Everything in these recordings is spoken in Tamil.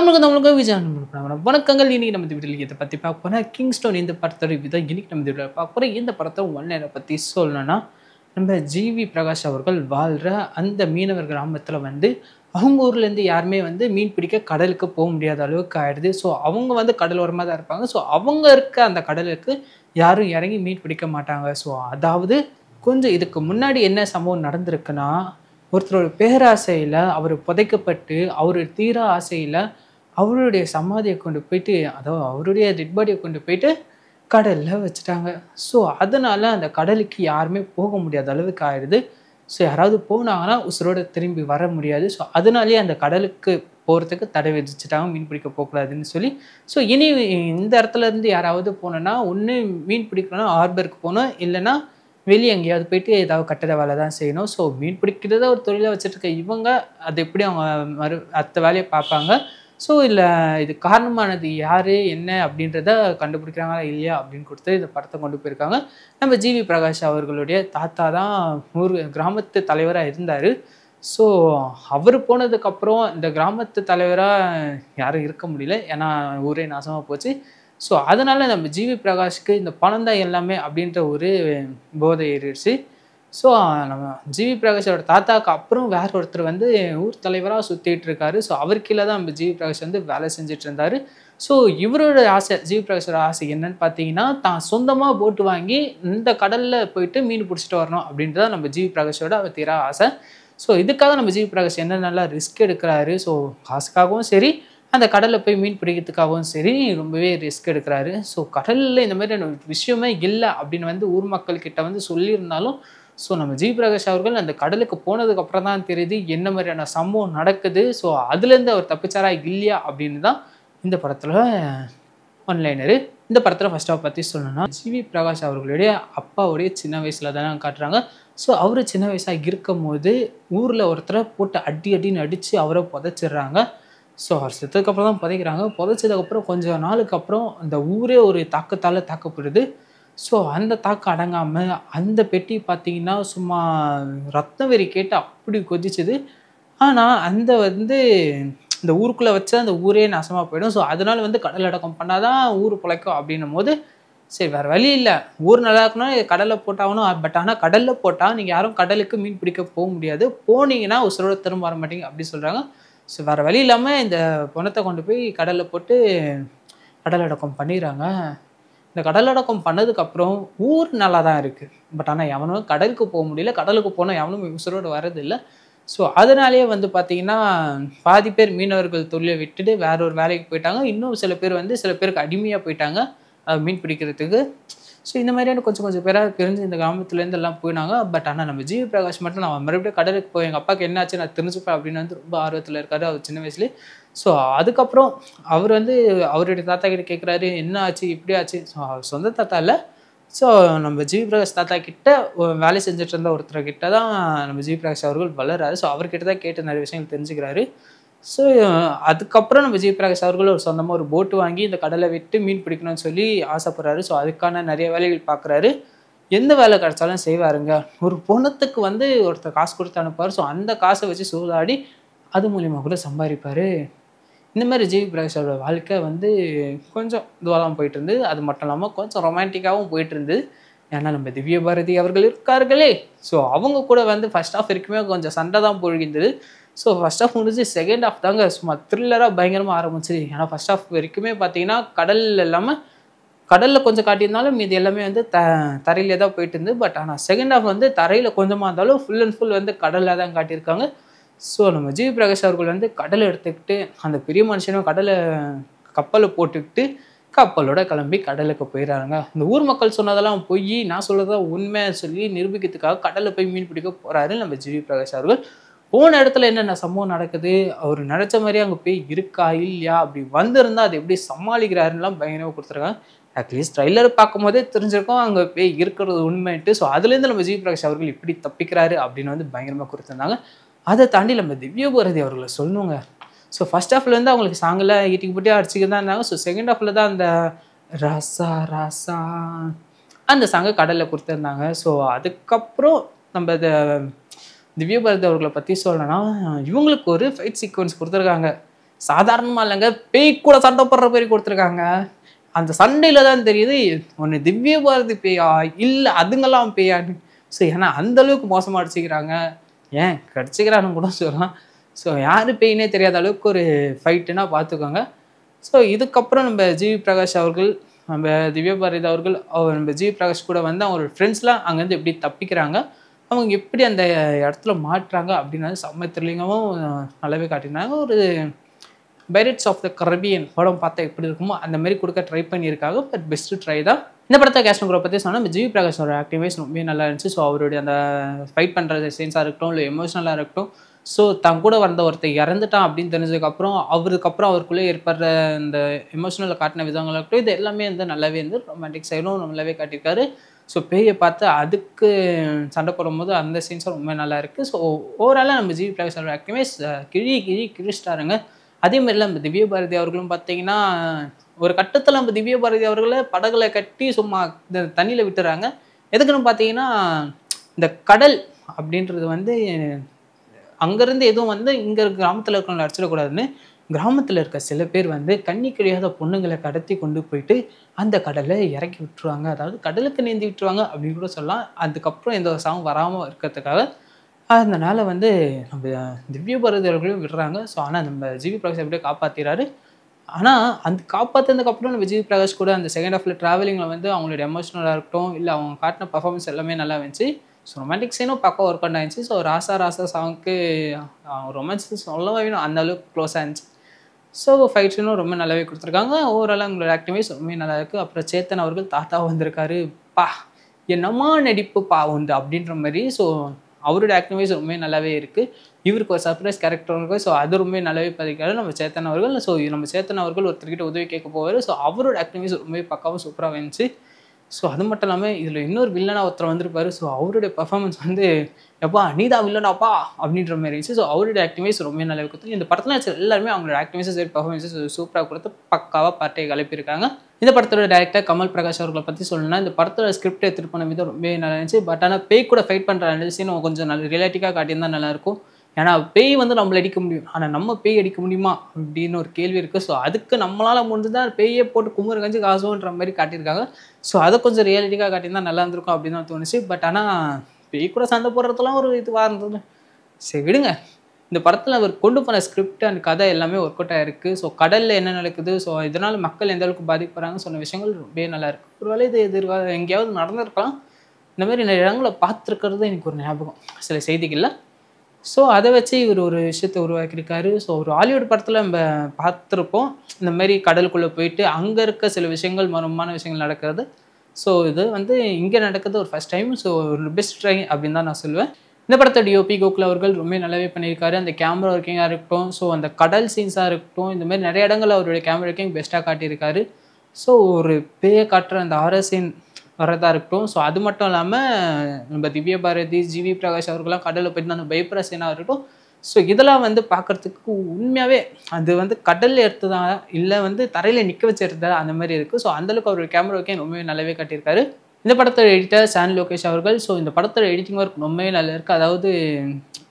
தமிழுக்கு விஜய் வணக்கங்கள். இன்னைக்கு நம்ம வீட்டில் இதை பற்றி பார்க்க போனால் கிங்ஸ்டோன் இந்த படத்தோட விதம் இன்னைக்கு நம்ம வீட்டில் பார்க்க போகிறோம். இந்த படத்தை ஒன்லைனை பற்றி சொல்லணும்னா, நம்ம ஜிவி பிரகாஷ் அவர்கள் வாழ்கிற அந்த மீனவர் கிராமத்தில் அவங்க ஊர்லேருந்து யாருமே மீன் பிடிக்க கடலுக்கு போக முடியாத அளவுக்கு ஆயிடுது. ஸோ அவங்க கடலோரமாக தான் இருப்பாங்க. ஸோ அவங்க இருக்க அந்த கடலுக்கு யாரும் இறங்கி மீன் பிடிக்க மாட்டாங்க. ஸோ அதாவது கொஞ்சம் இதுக்கு முன்னாடி என்ன சம்பவம் நடந்திருக்குன்னா, ஒருத்தரோட பேராசையில் அவர் புதைக்கப்பட்டு அவர் தீர ஆசையில் அவருடைய சமாதியை கொண்டு போயிட்டு, அதாவது அவருடைய டெட் பாடியை கொண்டு போயிட்டு கடலில் வச்சுட்டாங்க. ஸோ அதனால் அந்த கடலுக்கு யாருமே போக முடியாத அளவுக்கு ஆயிடுது. ஸோ யாராவது போனாங்கன்னா உசுரோடு திரும்பி வர முடியாது. ஸோ அதனாலேயே அந்த கடலுக்கு போகிறதுக்கு தடை விதிச்சுட்டாங்க, மீன் பிடிக்க போகக்கூடாதுன்னு சொல்லி. ஸோ இனி இந்த இடத்துலேருந்து யாராவது போனோன்னா, ஒன்று மீன் பிடிக்கணும்னா ஹார்பருக்கு போகணும், இல்லைன்னா வெளியே எங்கேயாவது போயிட்டு ஏதாவது கட்டட வேலை தான் செய்யணும். ஸோ மீன் பிடிக்கிறத ஒரு தொழிலாக வச்சுருக்க இவங்க அது எப்படி அவங்க அடுத்த வேலையை பார்ப்பாங்க. ஸோ இல்லை இது காரணமானது யார் என்ன அப்படின்றத கண்டுபிடிக்கிறாங்களா இல்லையா அப்படின்னு கொடுத்து இந்த படத்தை கொண்டு போயிருக்காங்க. நம்ம ஜிவி பிரகாஷ் அவர்களுடைய தாத்தா தான் கிராமத்து தலைவராக இருந்தார். ஸோ அவர் போனதுக்கப்புறம் இந்த கிராமத்து தலைவராக யாரும் இருக்க முடியல, ஏன்னா ஊரே நாசமாக போச்சு. ஸோ அதனால் நம்ம ஜிவி பிரகாஷ்க்கு இந்த பணம் தான் எல்லாமே அப்படின்ற ஒரு போதை ஏறிடுச்சு. ஸோ நம்ம ஜிவி பிரகாஷோட தாத்தாவுக்கு அப்புறம் வேற ஒருத்தர் ஊர் தலைவராக சுற்றிட்டு இருக்காரு. ஸோ அவர் கீழே தான் நம்ம ஜிவி பிரகாஷ் வேலை செஞ்சுட்டு இருந்தார். ஸோ இவரோட ஆசை, ஜிவி பிரகாஷோட ஆசை என்னன்னு பார்த்தீங்கன்னா, தான் சொந்தமாக போட்டு வாங்கி இந்த கடலில் போயிட்டு மீன் பிடிச்சிட்டு வரணும் அப்படின்றத நம்ம ஜிவி பிரகாஷோட தீர ஆசை. ஸோ இதுக்காக நம்ம ஜிவி பிரகாஷ் என்னென்னலாம் ரிஸ்க் எடுக்கிறாரு. ஸோ காசுக்காகவும் சரி, அந்த கடலில் போய் மீன் பிடிக்கிறதுக்காகவும் சரி ரொம்பவே ரிஸ்க் எடுக்கிறாரு. ஸோ கடலில் இந்த மாதிரியான விஷயமே இல்லை அப்படின்னு ஊர் மக்கள்கிட்ட சொல்லியிருந்தாலும், ஸோ நம்ம ஜிவி பிரகாஷ் அவர்கள் அந்த கடலுக்கு போனதுக்கப்புறம் தான் தெரியுது என்ன மாதிரியான சம்பவம் நடக்குது. ஸோ அதுலேருந்து அவர் தப்பிச்சாரா இல்லையா அப்படின்னு தான் இந்த படத்தில் ஒன்லைனரு. இந்த படத்தில் ஃபர்ஸ்ட் ஆஃப் பற்றி சொல்லணும்னா, ஜிவி பிரகாஷ் அவர்களுடைய அப்பாவுடைய சின்ன வயசில் தானே காட்டுறாங்க. ஸோ அவர் சின்ன வயசாக இருக்கும் போது ஊரில் ஒருத்தரை போட்டு அடின்னு அடித்து அவரை புதைச்சிடுறாங்க. ஸோ அவர் செத்ததுக்கப்புறம் தான் புதைக்கிறாங்க. புதைச்சதுக்கப்புறம் கொஞ்சம் நாளுக்கு அப்புறம் அந்த ஊரே ஒரு தாக்கத்தால் தாக்கப்படுது. ஸோ அந்த தாக்கம் அடங்காமல் அந்த பெட்டி பார்த்திங்கன்னா சும்மா ரத்தம் வெறி கேட்டு அப்படி கொதிச்சுது. ஆனால் அந்த இந்த ஊருக்குள்ளே வச்சா அந்த ஊரே நாசமாக போயிடும். ஸோ அதனால் கடல் அடக்கம் பண்ணால் தான் ஊர் பிழைக்கும் அப்படின்னும் போது, சரி வேறு வழி இல்லை, ஊர் நல்லா இருக்குன்னா கடலில் போட்டாகணும். பட் ஆனால் கடலில் போட்டால் நீங்கள் யாரும் கடலுக்கு மீன் பிடிக்க போக முடியாது, போனீங்கன்னா உசுரோட திரும்ப வர மாட்டீங்க அப்படி சொல்கிறாங்க. ஸோ வேறு வழி இல்லாமல் இந்த பணத்தை கொண்டு போய் கடலில் போட்டு கடல் அடக்கம் பண்ணிடுறாங்க. இந்த கடல் அடக்கம் பண்ணதுக்கப்புறம் ஊர் நல்லா தான் இருக்குது. பட் ஆனால் எவனும் கடலுக்கு போக முடியல, கடலுக்கு போனால் எவனும் உசுரோடு வரதில்லை. ஸோ அதனாலேயே பார்த்திங்கன்னா பாதி பேர் மீனவர்கள் தொழிலை விட்டுட்டு வேற ஒரு வேலைக்கு போயிட்டாங்க. இன்னும் சில பேர் சில பேருக்கு அடிமையாக போயிட்டாங்க மீன் பிடிக்கிறதுக்கு. ஸோ இந்த மாதிரியான கொஞ்சம் பேராக பிரிஞ்சு இந்த கிராமத்துலேருந்து எல்லாம் போயினாங்க. பட் ஆனால் நம்ம ஜிவி பிரகாஷ் மட்டும் நான் மறுபடியும் கடலுக்கு போய் எங்கள் அப்பாவுக்கு என்னாச்சு நான் தெரிஞ்சுப்பேன் அப்படின்னு ரொம்ப ஆர்வத்தில் இருக்காரு அவர் சின்ன வயசுலேயே. ஸோ அதுக்கப்புறம் அவர் அவருடைய தாத்தா கிட்ட கேட்குறாரு, என்ன ஆச்சு இப்படி ஆச்சு. ஸோ அவர் சொந்த தாத்தா இல்லை, ஸோ நம்ம ஜிவி பிரகாஷ் தாத்தா கிட்ட வேலை செஞ்சுட்டு இருந்த ஒருத்தர்கிட்ட தான் நம்ம ஜிவி பிரகாஷ் அவர்கள் வளர்றாரு. ஸோ அவர்கிட்ட தான் கேட்டு நிறைய விஷயங்கள் தெரிஞ்சுக்கிறாரு. ஸோ அதுக்கப்புறம் நம்ம ஜிவி பிரகாஷ் அவர்கள் ஒரு சொந்தமாக ஒரு போட்டு வாங்கி இந்த கடலை விட்டு மீன் பிடிக்கணும்னு சொல்லி ஆசைப்படுறாரு. ஸோ அதுக்கான நிறைய வேலைகள் பார்க்குறாரு. எந்த வேலை கிடைச்சாலும் செய்வாருங்க. ஒரு பொணத்துக்கு ஒருத்தர் காசு கொடுத்து அனுப்புவார். ஸோ அந்த காசை வச்சு சூதாடி அது மூலிமா கூட சம்பாதிப்பார். இந்த மாதிரி ஜிவி பிரகாஷோட வாழ்க்கை கொஞ்சம் இதுவாக போயிட்டு இருந்தது. அது மட்டும் இல்லாமல் கொஞ்சம் ரொமான்டிக்காகவும் போயிட்டு இருந்தது. ஏன்னா நம்ம திவ்ய பாரதி அவர்கள் இருக்கார்களே, ஸோ அவங்க கூட ஃபர்ஸ்ட் ஆஃப் வரைக்குமே கொஞ்சம் சண்டை தான் போகின்றது. ஸோ ஃபர்ஸ்ட் ஆஃப் முடிஞ்சு செகண்ட் ஆஃப் தாங்க சும்மா த்ரில்லராக பயங்கரமாக ஆரம்பிச்சு. ஏன்னா ஃபர்ஸ்ட் ஆஃப் வரைக்குமே பார்த்தீங்கன்னா கடல் இல்லாமல் கடலில் கொஞ்சம் காட்டியிருந்தாலும் மீது எல்லாமே தரையிலே தான் போயிட்டு இருந்து. பட் ஆனால் செகண்ட் ஆஃப் தரையில் கொஞ்சமாக இருந்தாலும் ஃபுல் அண்ட் ஃபுல் கடலில் தான் காட்டியிருக்காங்க. ஸோ நம்ம ஜிவி பிரகாஷ் அவர்கள் கடலை எடுத்துக்கிட்டு அந்த பெரிய மனுஷனும் கப்பலை போட்டுக்கிட்டு கப்பலோட கிளம்பி கடலுக்கு போயிடறாங்க. இந்த ஊர் மக்கள் சொன்னதெல்லாம் போய் நான் சொல்கிறதான் உண்மை சொல்லி நிரூபிக்கிறதுக்காக கடலில் போய் மீன் பிடிக்க போகிறாரு நம்ம ஜிவி பிரகாஷ் அவர்கள். போன இடத்துல என்னென்ன சம்பவம் நடக்குது, அவர் நினச்ச மாதிரியே அங்கே போய் இருக்கா இல்லையா, அப்படி வந்திருந்தால் அது எப்படி சமாளிக்கிறாருன்னெலாம் பயங்கரமாக கொடுத்துருக்காங்க. அட்லீஸ்ட் ட்ரைலர் பார்க்கும் போதே தெரிஞ்சிருக்கோம் அங்கே போய் இருக்கிறது உண்மைன்ட்டு. ஸோ அதுலேருந்து நம்ம ஜிவி பிரகாஷ் அவர்கள் இப்படி தப்பிக்கிறாரு அப்படின்னு பயங்கரமாக கொடுத்துருந்தாங்க. அதை தாண்டி நம்ம திவ்ய பாரதி அவர்களை சொல்லணுங்க. ஸோ ஃபர்ஸ்ட் ஹாஃப்ல அவங்களுக்கு சாங்கில் ஈட்டிக்கு போட்டு அடிச்சுக்க தான் இருந்தாங்க. ஸோ செகண்ட் ஹாஃபில் தான் அந்த ராசா ராசா அந்த சாங்கை கடலில் கொடுத்துருந்தாங்க. ஸோ அதுக்கப்புறம் நம்ம திவ்ய பாரதி அவர்களை பற்றி சொல்லணும்னா, இவங்களுக்கு ஒரு ஃபைட் சீக்வன்ஸ் கொடுத்துருக்காங்க. சாதாரணமாக இல்லைங்க, பேய் கூட சண்டை போடுற மாதிரி கொடுத்துருக்காங்க. அந்த சண்டையில தான் தெரியுது ஒன்று திவ்ய பாரதி பேயா இல்லை அதுங்கெல்லாம் பேயான்னு. ஸோ ஏன்னா அந்த அளவுக்கு மோசமாக அடிச்சுக்கிறாங்க, ஏன் கடிச்சிக்கிறான்னு கூட சொல்லலாம். ஸோ யார் பேயினே தெரியாத அளவுக்கு ஒரு ஃபைட்டுன்னா பார்த்துக்கோங்க. ஸோ இதுக்கப்புறம் நம்ம ஜிவி பிரகாஷ் அவர்கள், நம்ம திவ்ய பாரதி அவர்கள், நம்ம ஜிவி பிரகாஷ் கூட வந்து அவங்களோட ஃப்ரெண்ட்ஸ்லாம் அங்கேருந்து எப்படி தப்பிக்கிறாங்க, அவங்க எப்படி அந்த இடத்துல மாட்டுறாங்க அப்படின்னாலும் செம்ம த்ரில்லிங்காகவும் நல்லாவே காட்டினாங்க. ஒரு பைரட்ஸ் ஆஃப் த கரீபியன் படம் பார்த்தா எப்படி இருக்குமோ அந்த மாதிரி கொடுக்க ட்ரை பண்ணியிருக்காங்க. பட் பெஸ்ட்டு ட்ரை தான். இந்த படத்தை கேஸ்ட் குரூப் பற்றி சொன்னால் நம்ம ஜிவி பிரகாஷோட ஆக்டிவைஸ் ரொம்ப நல்லா இருந்துச்சு. ஸோ அவருடைய அந்த ஃபைட் பண்ணுற சீன்ஸாக இருக்கட்டும், இல்லை எமோஷனலாக இருக்கட்டும், ஸோ தன் கூட வந்த ஒருத்தர் இறந்துட்டான் அப்படின்னு தெரிஞ்சதுக்கப்புறம் அவருக்குள்ளே ஏற்படுற இந்த எமோஷனலில் காட்டின விதங்களாக இருக்கட்டும், இது எல்லாமே வந்து நல்லாவே இருந்து ரொமான்டிக் சைடும் நல்லாவே காட்டியிருக்காரு. ஸோ பேயை பார்த்து அதுக்கு சண்டை போடும்போது அந்த சீன்ஸும் ரொம்ப நல்லா இருக்குது. ஸோ ஓவராலாக நம்ம ஜிவி பிரகாஷோட ஆக்டிவைஸ் கிழிச்சிட்டாருங்க. அதேமாதிரிலாம் நம்ம திவ்ய பாரதி அவர்களும் பார்த்தீங்கன்னா ஒரு கட்டத்தில் நம்ம திவ்ய பாரதி அவர்களை படகுல கட்டி சும்மா இந்த தண்ணியில் விட்டுறாங்க. எதுக்குன்னு பார்த்தீங்கன்னா இந்த கடல் அப்படின்றது வந்து அங்கேருந்து எதுவும் வந்து இங்கே கிராமத்தில் இருக்கிறவங்களை அடிச்சிடக்கூடாதுன்னு கிராமத்தில் இருக்க சில பேர் வந்து கண்ணி கிடையாத பொண்ணுங்களை கடத்தி கொண்டு போயிட்டு அந்த கடலை இறக்கி விட்டுருவாங்க, அதாவது கடலுக்கு நீந்தி விட்டுருவாங்க அப்படின்னு கூட சொல்லலாம். அதுக்கப்புறம் எந்த ஒரு சாவும் வராமல் இருக்கிறதுக்காக அதனால் வந்து நம்ம திவ்ய பாரதி அவர்களையும் விடுறாங்க. ஸோ ஆனால் நம்ம ஜிவி பிரகாஷ் எப்படியோ காப்பாற்றிறாரு. ஆனால் அந்த காப்பாற்றினதுக்கப்புறம் நம்ம ஜிவி பிரகாஷ் கூட அந்த செகண்ட் ஹாஃபில் ட்ராவலிங்கில் வந்து அவங்களோட எமோஷனலாக இருக்கட்டும், இல்லை அவங்க காட்டின பர்ஃபார்மன்ஸ் எல்லாமே நல்லா இருந்துச்சு. ஸோ ரொமான்டிக் சீனும் பக்கம் ஒர்க் அவுட் ஆயிருந்துச்சு. ஸோ ராசா ராசா சாங்க்கு ரொமான்ஸ் சொல்லவே வேணும், அந்த அளவுக்கு க்ளோஸாக இருந்துச்சு. ஸோ ஃபைட் சீனும் ரொம்ப நல்லாவே கொடுத்துருக்காங்க. ஓவராலாக அவங்களோட ஆக்டிவைஸ் ரொம்ப நல்லா இருக்குது. அப்புறம் சேத்தன் அவர்கள் தாத்தா வந்திருக்காரு, பா என்னமா நடிப்பு பா உண்டு அப்படின்ற மாதிரி. ஸோ அவரோட ஆக்டிவைஸ் ரொம்ப நல்லாவே இருக்குது. இவருக்கு ஒரு சர்ப்ரைஸ் கேரக்டர் இருக்குது. ஸோ அது ரொம்ப நல்லாவே பதிக்காரு நம்ம சேத்தன் அவர்கள். ஸோ நம்ம சேத்தன் அவர்கள் ஒருத்தர்கிட்ட உதவி கேட்க போவார். ஸோ அவரோட ஆக்டிவைஸ் ரொம்ப பக்காவும் சூப்பராக இருந்துச்சு. ஸோ அது மட்டும் இல்லாமல் இதில் இன்னொரு வில்லனாக ஒருத்தர் வந்திருப்பாரு. ஸோ அவருடைய பர்ஃபார்மன்ஸ் வந்து எப்பா நீதான் வில்லனாப்பா அப்படின்ற மாதிரி இருந்துச்சு. ஸோ அவருடைய ஆக்டிவைஸ் ரொம்ப நல்லாவே கொடுத்து இந்த படத்தில் எல்லாருமே அவங்களோட ஆக்டிவைஸஸ் சரி பர்ஃபார்மன்ஸஸ் சூப்பராக கொடுத்து பக்காவாக பார்ட்டியை கிளப்பியிருக்காங்க. இந்த படத்தோட டேரக்டர் கமல் பிரகாஷ் அவர்களை பற்றி சொல்லணும்னா இந்த படத்தோட ஸ்கிரிப்ட் எடுத்துகிட்டு போன விதம் ரொம்ப நல்லா இருந்துச்சு. பட் ஆனால் பேய் கூட ஃபைட் பண்ணுற அனலிசின் கொஞ்சம் நல்ல ரிலேட்டிவாக காட்டியிருந்தா நல்லாயிருக்கும். ஏன்னா பேய் வந்து நம்மளை அடிக்க முடியும், ஆனால் நம்ம பேய் அடிக்க முடியுமா அப்படின்னு ஒரு கேள்வி இருக்குது. ஸோ அதுக்கு நம்மளால் முடிஞ்சு தான் பேயை போட்டு குமுறு கஞ்சி காசுன்ற மாதிரி காட்டியிருக்காங்க. ஸோ அதை கொஞ்சம் ரியாலிட்டிக்காக காட்டியிருந்தால் நல்லா இருந்திருக்கும் அப்படின்னு தான் தோணுச்சு. பட் ஆனால் பேய் கூட சண்டை போடுறதுலாம் ஒரு இதுவாக இருந்தது. சரி விடுங்க. இந்த படத்தில் அவர் கொண்டு போன ஸ்கிரிப்ட் அண்ட் கதை எல்லாமே ஒர்க் அவுட் ஆகிருக்கு. ஸோ கடலில் என்ன நடக்குது, ஸோ இதனால் மக்கள் எந்த அளவுக்கு பாதிக்கப்படுறாங்கன்னு சொன்ன விஷயங்கள் ரொம்ப நல்லா இருக்குது. ஒருவேளை இது எங்கேயாவது நடந்திருக்கலாம். இந்த மாதிரி நிறைய இடங்களை பார்த்துருக்கிறது எனக்கு ஒரு ஞாபகம் சில செய்திகளில். ஸோ அதை வச்சு இவர் ஒரு விஷயத்தை உருவாக்கியிருக்காரு. ஸோ ஒரு ஹாலிவுட் படத்தில் நம்ம பார்த்துருப்போம் இந்த மாதிரி கடலுக்குள்ளே போயிட்டு அங்கே இருக்க சில விஷயங்கள் மர்மமான விஷயங்கள் நடக்கிறது. ஸோ இது வந்து இங்கே நடக்கிறது ஒரு ஃபர்ஸ்ட் டைம். ஸோ ஒரு பெஸ்ட் ட்ரை அப்படின்னு தான் நான் சொல்லுவேன். இந்த படத்தை டிஓபி கோகுல் அவர்கள் ரொம்ப நல்லாவே பண்ணியிருக்காரு. அந்த கேமரா ஒர்க்கிங்காக இருக்கட்டும், ஸோ அந்த கடல் சீன்ஸாக இருக்கட்டும், இந்த மாதிரி நிறைய இடங்கள் அவருடைய கேமரா ஒர்க்கிங் பெஸ்ட்டாக காட்டியிருக்காரு. ஸோ ஒரு பேயை காட்டுற அந்த ஹாரர் சீன் வரதா இருக்கட்டும், ஸோ அது மட்டும் இல்லாமல் நம்ம திவ்ய பாரதி ஜிவி பிரகாஷ் அவர்கள்லாம் கடலில் போயிட்டு அந்த பயப்படுற சீனாக இருக்கட்டும். ஸோ இதெல்லாம் வந்து பார்க்குறதுக்கு உண்மையாகவே அது வந்து கடலில் எடுத்ததா இல்லை வந்து தரையில் நிற்க வச்சு எடுத்ததா அந்த மாதிரி இருக்குது. ஸோ அந்தளவுக்கு அவருடைய கேமரா ஒர்க்கிங் ரொம்பவே நல்லாவே காட்டியிருக்காரு. இந்த படத்தோட எடிட்டர் சான் லோகேஷ் அவர்கள். ஸோ இந்த படத்தோட எடிட்டிங் ஒர்க் ரொம்பவே நல்லா இருக்குது. அதாவது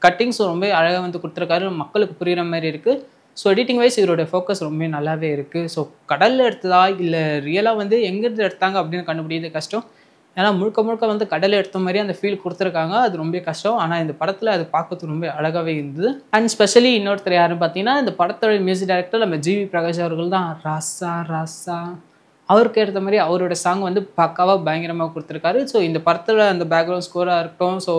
கட்டிங்ஸ் ரொம்ப அழகாக வந்து கொடுத்துருக்காரு, மக்களுக்கு புரிகிற மாதிரி இருக்குது. ஸோ எடிட்டிங் வைஸ் இவரோட ஃபோக்கஸ் ரொம்ப நல்லாவே இருக்குது. ஸோ கடலில் எடுத்ததா இல்லை ரியலாக வந்து எங்கேருந்து எடுத்தாங்க அப்படின்னு கண்டுபிடிக்கிறது கஷ்டம். ஏன்னா முழுக்க முழுக்க வந்து கடலில் எடுத்த மாதிரி அந்த ஃபீல் கொடுத்துருக்காங்க, அது ரொம்ப கஷ்டம். ஆனால் இந்த படத்தில் அது பார்க்கறதுக்கு ரொம்ப அழகாகவே இருந்தது. அண்ட் ஸ்பெஷலி இன்னொருத்தர் யாருன்னு பார்த்தீங்கன்னா இந்த படத்தோட மியூசிக் டைரக்டர் நம்ம ஜிவி பிரகாஷ் அவர்கள் தான். ராசா ராசா அவருக்கு ஏற்ற மாதிரி அவரோட சாங் வந்து பக்காவாக பயங்கரமாக கொடுத்துருக்காரு. ஸோ இந்த படத்தில் அந்த பேக்ரவுண்ட் ஸ்கோராக இருக்கட்டும், ஸோ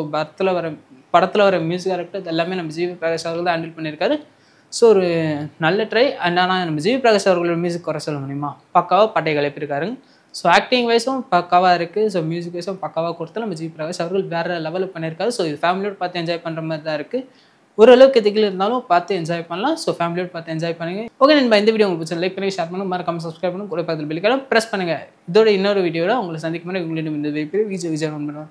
படத்தில் வர மியூசிக் டைரக்டர் இது எல்லாமே நம்ம ஜிவி பிரகாஷ் அவர்கள் தான் ஹேண்டில் பண்ணியிருக்காரு. ஸோ ஒரு நல்ல ட்ரை. அண்ட் ஆனால் நம்ம ஜிவி பிரகாஷ் அவர்களோட மியூசிக் குறை சொல்ல முடியுமா, பக்காவாக பட்டையை கிளப்பியிருக்காருங்க. ஸோ ஆக்டிங் வைஸும் பக்காவாக இருக்குது, ஸோ மியூசிக் வைஸும் பக்காவாக கொடுத்து நம்ம ஜிவி பிரகாஷ் அவர்கள் வேறு லெவலில் பண்ணியிருக்காரு. ஸோ இது ஃபேமிலியோடு பார்த்து என்ஜாய் பண்ணுற மாதிரி தான் இருக்குது. ஓரளவுக்கு எதுக்கில் இருந்தாலும் பார்த்து என்ஜாய் பண்ணலாம். ஸோ ஃபேமிலியோடு பார்த்து என்ஜாய் பண்ணுங்கள். ஓகே நண்பா, இந்த வீடியோ உங்களுக்கு லைக் பண்ணி ஷேர் பண்ணுங்கள், மறக்காம சப்ஸ்கிரைப் பண்ணுங்கள், கூட பார்த்து பெல் ஐகானை ப்ரெஸ் பண்ணுங்கள். இதோட இன்னொரு வீடியோவில் உங்களை சந்திக்கும் முன்னாடி உங்களிடம் இந்த விஜய் பண்ணுவேன்.